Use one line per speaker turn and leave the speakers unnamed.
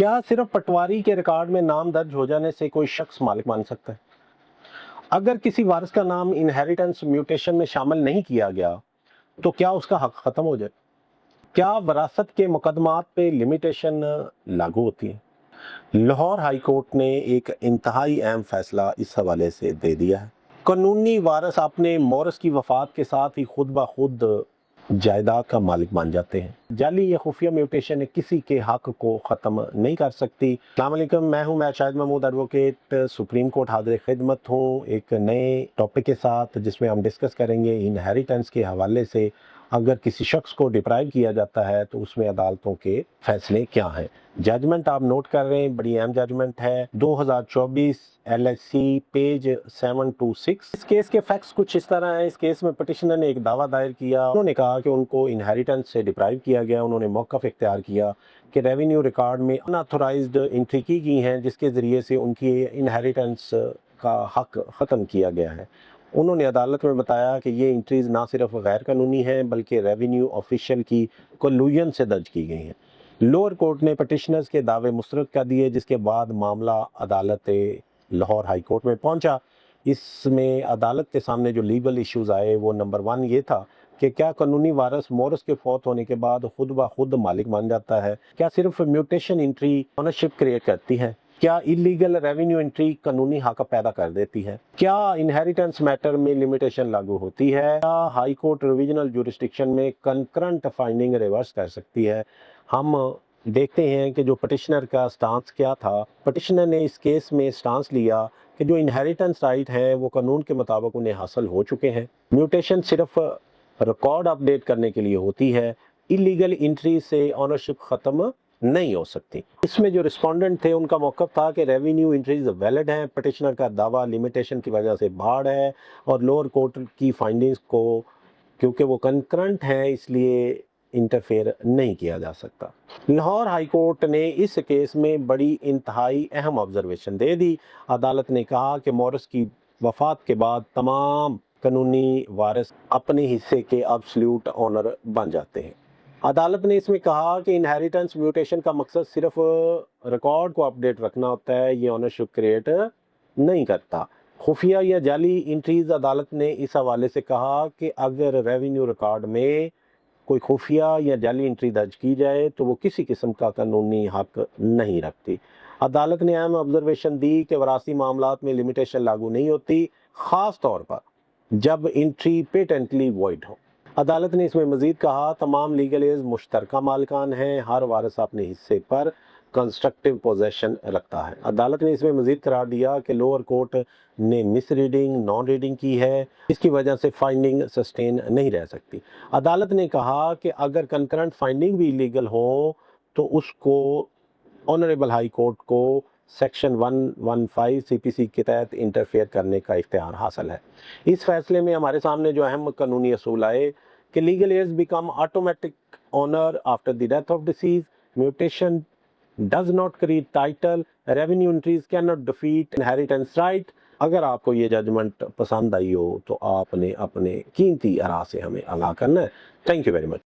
क्या सिर्फ पटवारी के रिकॉर्ड में नाम दर्ज हो जाने से कोई शख्स मालिक मान सकता है? अगर किसी वारिस का नाम इनहेरिटेंस म्यूटेशन में शामिल नहीं किया गया, तो क्या उसका हक खत्म हो जाए? क्या वरासत के मुकदमात पे लिमिटेशन लागू होती है? लाहौर हाई कोर्ट ने एक इंतहाई अहम फैसला इस हवाले से दे दिया है। कानूनी वारिस अपने मोरस की वफात के साथ ही खुद ब खुद जायदाद का मालिक बन जाते हैं। जाली या खुफिया म्यूटेशन किसी के हक को ख़त्म नहीं कर सकती। अस्सलाम वालेकुम, मैं Shahid Mahmood advocate supreme court हाजिर खिदमत हूँ एक नए टॉपिक के साथ, जिसमें हम डिस्कस करेंगे इनहेरिटेंस के हवाले से अगर किसी शख्स को डिप्राइव किया जाता है तो उसमें अदालतों के फैसले क्या हैं। जजमेंट आप नोट कर रहे हैं, बड़ी अहम जजमेंट है 2024 LHC पेज 726। इस केस के फैक्ट्स कुछ इस तरह हैं। इस केस में पिटिशनर ने एक दावा दायर किया। उन्होंने कहा कि उनको इनहेरिटेंस से डिप्राइव किया गया। उन्होंने मौक़िफ़ इख्तियार किया कि रेवेन्यू रिकॉर्ड में अनऑथराइज्ड एंट्री की गई हैं, जिसके ज़रिए से उनकी इनहेरिटेंस का हक ख़त्म किया गया है। उन्होंने अदालत में बताया कि ये एंट्रीज़ ना सिर्फ गैर कानूनी हैं, बल्कि रेवेन्यू ऑफिशियल की कोलूजन से दर्ज की गई हैं। लोअर कोर्ट ने पिटिशनर्स के दावे मुस्तरद कर दिए, जिसके बाद मामला अदालत लाहौर हाई कोर्ट में पहुंचा। इसमें अदालत के सामने जो लीगल इश्यूज़ आए, वो नंबर 1 ये था कि क्या कानूनी वारिस मोरस के फौत होने के बाद खुद ब खुद मालिक बन जाता है? क्या सिर्फ म्यूटेशन एंट्री ओनरशिप क्रिएट करती है? क्या इलीगल रेवेन्यू एंट्री कानूनी हक पैदा कर देती है? क्या इनहेरिटेंस मैटर में लिमिटेशन लागू होती है? क्या हाई कोर्ट रिविजनल जुरिस्डिक्शन में कंकरेंट फाइंडिंग रिवर्स कर सकती है? हम देखते हैं कि जो पिटिशनर का स्टांस क्या था। पिटिशनर ने इस केस में स्टांस लिया कि जो इनहेरिटेंस राइट है वो कानून के मुताबिक उन्हें हासिल हो चुके हैं। म्यूटेशन सिर्फ रिकॉर्ड अपडेट करने के लिए होती है। इलीगल एंट्री से ऑनरशिप ख़त्म नहीं हो सकती। इसमें जो रिस्पोंडेंट थे उनका मौक़िफ़ था कि रेवेन्यू एंट्रीज वैलिड हैं। पिटिशनर का दावा लिमिटेशन की वजह से बाढ़ है और लोअर कोर्ट की फाइंडिंग्स को क्योंकि वो कंकरेंट हैं इसलिए इंटरफेयर नहीं किया जा सकता। लाहौर हाई कोर्ट ने इस केस में बड़ी इंतहाई अहम ऑब्जर्वेशन दे दी। अदालत ने कहा कि मोरस की वफात के बाद तमाम कानूनी वारिस अपने हिस्से के एब्सोल्यूट ओनर बन जाते हैं। अदालत ने इसमें कहा कि इनहेरिटेंस म्यूटेशन का मकसद सिर्फ रिकॉर्ड को अपडेट रखना होता है, ये ओनरशिप क्रिएट नहीं करता। खुफिया या जाली एंट्रीज, अदालत ने इस हवाले से कहा कि अगर रेवेन्यू रिकॉर्ड में कोई खुफिया या जाली एंट्री दर्ज की जाए तो वो किसी किस्म का कानूनी हक नहीं रखती। अदालत ने अहम ऑब्जर्वेशन दी कि वरासी मामलात में लिमिटेशन लागू नहीं होती, ख़ास तौर पर जब एंट्री पेटेंटली वॉइड हो। अदालत ने इसमें मज़ीद कहा तमाम लीगल एज मुश्तरका मालिकान हैं, हर वारिस अपने हिस्से पर कंस्ट्रक्टिव पोजेशन रखता है। अदालत ने इसमें मज़ीद करार दिया कि लोअर कोर्ट ने मिस रीडिंग नॉन रीडिंग की है, इसकी वजह से फाइंडिंग सस्टेन नहीं रह सकती। अदालत ने कहा कि अगर कंकरेंट फाइंडिंग भी इलीगल हो तो उसको ऑनरेबल हाई कोर्ट को सेक्शन 115 CPC के तहत इंटरफेयर करने का इख्तियार हासिल है। इस फैसले में हमारे सामने जो अहम कानूनी असूल आए कि legal heirs become automatic owner after the death of deceased, mutation does not create title, revenue entries can not defeat inheritance right. अगर आपको ये जजमेंट पसंद आई हो तो आपने अपने कीमती आरा से हमें आगाह करना है। Thank you very much.